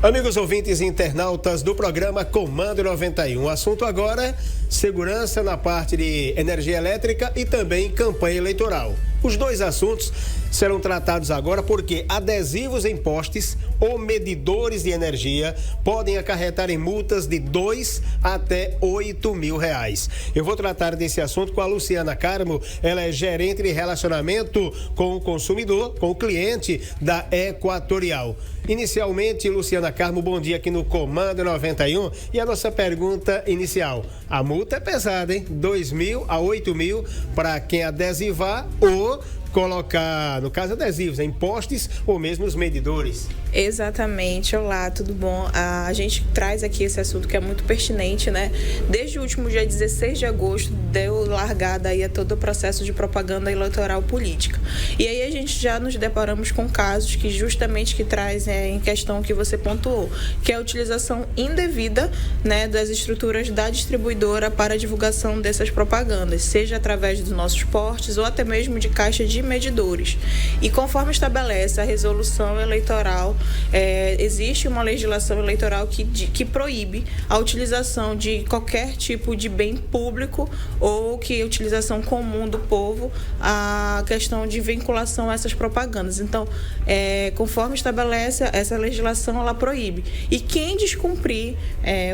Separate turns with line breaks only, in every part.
Amigos ouvintes e internautas do programa Comando 91, o assunto agora, segurança na parte de energia elétrica e também campanha eleitoral. Os dois assuntos serão tratados agora porque adesivos em postes ou medidores de energia podem acarretar em multas de 2 até 8 mil reais. Eu vou tratar desse assunto com a Luciana Carmo, ela é gerente de relacionamento com o consumidor, com o cliente da Equatorial. Inicialmente, Luciana Carmo, bom dia aqui no Comando 91 e a nossa pergunta inicial. A multa é pesada, hein? 2 mil a 8 mil para quem adesivar ou colocar, no caso, adesivos em postes ou mesmo os medidores.
Exatamente. Olá, tudo bom? A gente traz aqui esse assunto que é muito pertinente, né? Desde o último dia 16 de agosto, deu largada aí a todo o processo de propaganda eleitoral política. E aí a gente já nos deparamos com casos que justamente que traz em questão que você pontuou, que é a utilização indevida, né, das estruturas da distribuidora para a divulgação dessas propagandas, seja através dos nossos portes ou até mesmo de caixa de medidores. E conforme estabelece a resolução eleitoral, existe uma legislação eleitoral que proíbe a utilização de qualquer tipo de bem público ou que a utilização comum do povo, a questão de vinculação a essas propagandas. Então, conforme estabelece essa legislação, ela proíbe. E quem descumprir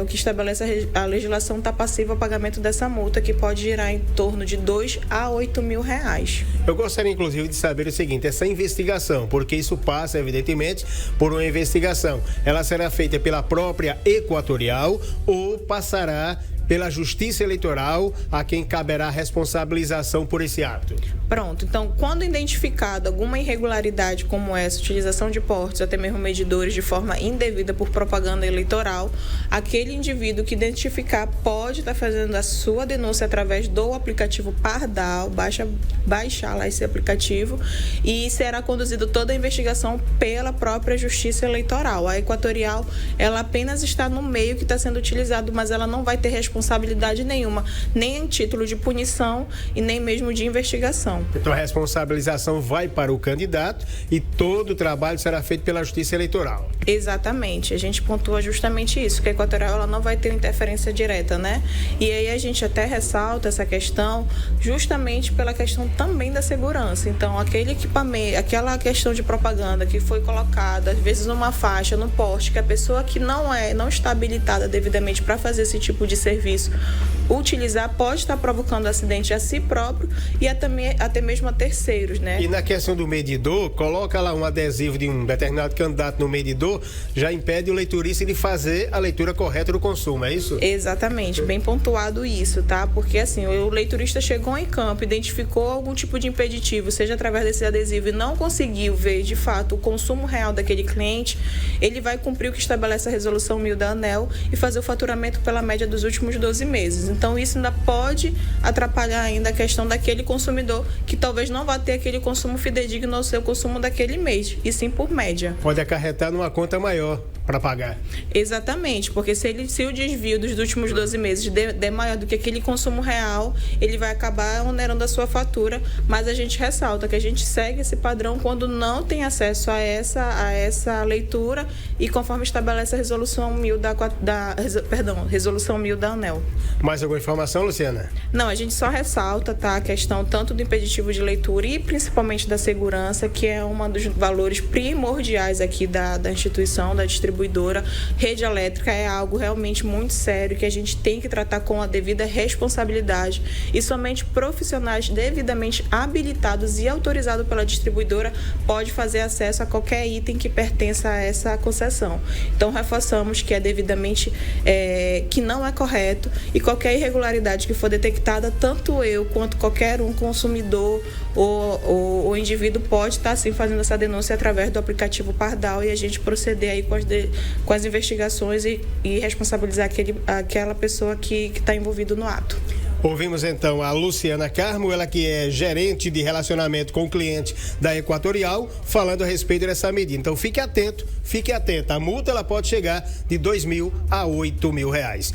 o que estabelece a legislação está passivo ao pagamento dessa multa, que pode girar em torno de 2 a 8 mil reais.
Eu gostaria, inclusive, de saber o seguinte, essa investigação, porque isso passa, evidentemente, por uma investigação. Ela será feita pela própria Equatorial ou passará pela Justiça Eleitoral, a quem caberá a responsabilização por esse ato?
Pronto. Então, quando identificada alguma irregularidade como essa, utilização de portes, até mesmo medidores de forma indevida por propaganda eleitoral, aquele indivíduo que identificar pode estar fazendo a sua denúncia através do aplicativo Pardal, baixar lá esse aplicativo e será conduzida toda a investigação pela própria Justiça Eleitoral. A Equatorial, ela apenas está no meio que está sendo utilizado, mas ela não vai ter responsabilidade nenhuma, nem em título de punição e nem mesmo de investigação.
Então a responsabilização vai para o candidato e todo o trabalho será feito pela Justiça Eleitoral.
Exatamente, a gente pontua justamente isso, que a Equatorial ela não vai ter interferência direta, né? E aí a gente até ressalta essa questão justamente pela questão também da segurança. Então aquele equipamento, aquela questão de propaganda que foi colocada, às vezes numa faixa, no poste, que a pessoa que não está habilitada devidamente para fazer esse tipo de serviço utilizar, pode estar provocando acidente a si próprio e até mesmo a terceiros, né?
E na questão do medidor, coloca lá um adesivo de um determinado candidato no medidor, já impede o leiturista de fazer a leitura correta do consumo, é isso?
Exatamente, bem pontuado isso, tá? Porque assim, o leiturista chegou em campo, identificou algum tipo de impeditivo, seja através desse adesivo, e não conseguiu ver de fato o consumo real daquele cliente, ele vai cumprir o que estabelece a resolução 1000 da ANEEL e fazer o faturamento pela média dos últimos 12 meses. Então, isso ainda pode atrapalhar ainda a questão daquele consumidor que talvez não vá ter aquele consumo fidedigno ao seu consumo daquele mês, e sim por média.
Pode acarretar numa conta maior para pagar.
Exatamente, porque se o desvio dos últimos 12 meses der maior do que aquele consumo real, ele vai acabar onerando a sua fatura, mas a gente ressalta que a gente segue esse padrão quando não tem acesso a essa leitura e conforme estabelece a resolução 1000 resolução 1000 da ANEEL.
Mais alguma informação, Luciana?
Não, a gente só ressalta, tá, a questão tanto do impeditivo de leitura e principalmente da segurança, que é um dos valores primordiais aqui da instituição, da distribuidora. Rede elétrica é algo realmente muito sério que a gente tem que tratar com a devida responsabilidade e somente profissionais devidamente habilitados e autorizados pela distribuidora pode fazer acesso a qualquer item que pertença a essa concessão. Então, reforçamos que é devidamente, que não é correto e qualquer irregularidade que for detectada, tanto eu quanto qualquer um consumidor ou indivíduo pode estar sim fazendo essa denúncia através do aplicativo Pardal e a gente proceder aí com as investigações e responsabilizar aquela pessoa que está envolvida no ato.
Ouvimos então a Luciana Carmo, ela que é gerente de relacionamento com o cliente da Equatorial, falando a respeito dessa medida. Então fique atento, fique atenta. A multa ela pode chegar de 2 mil a 8 mil reais.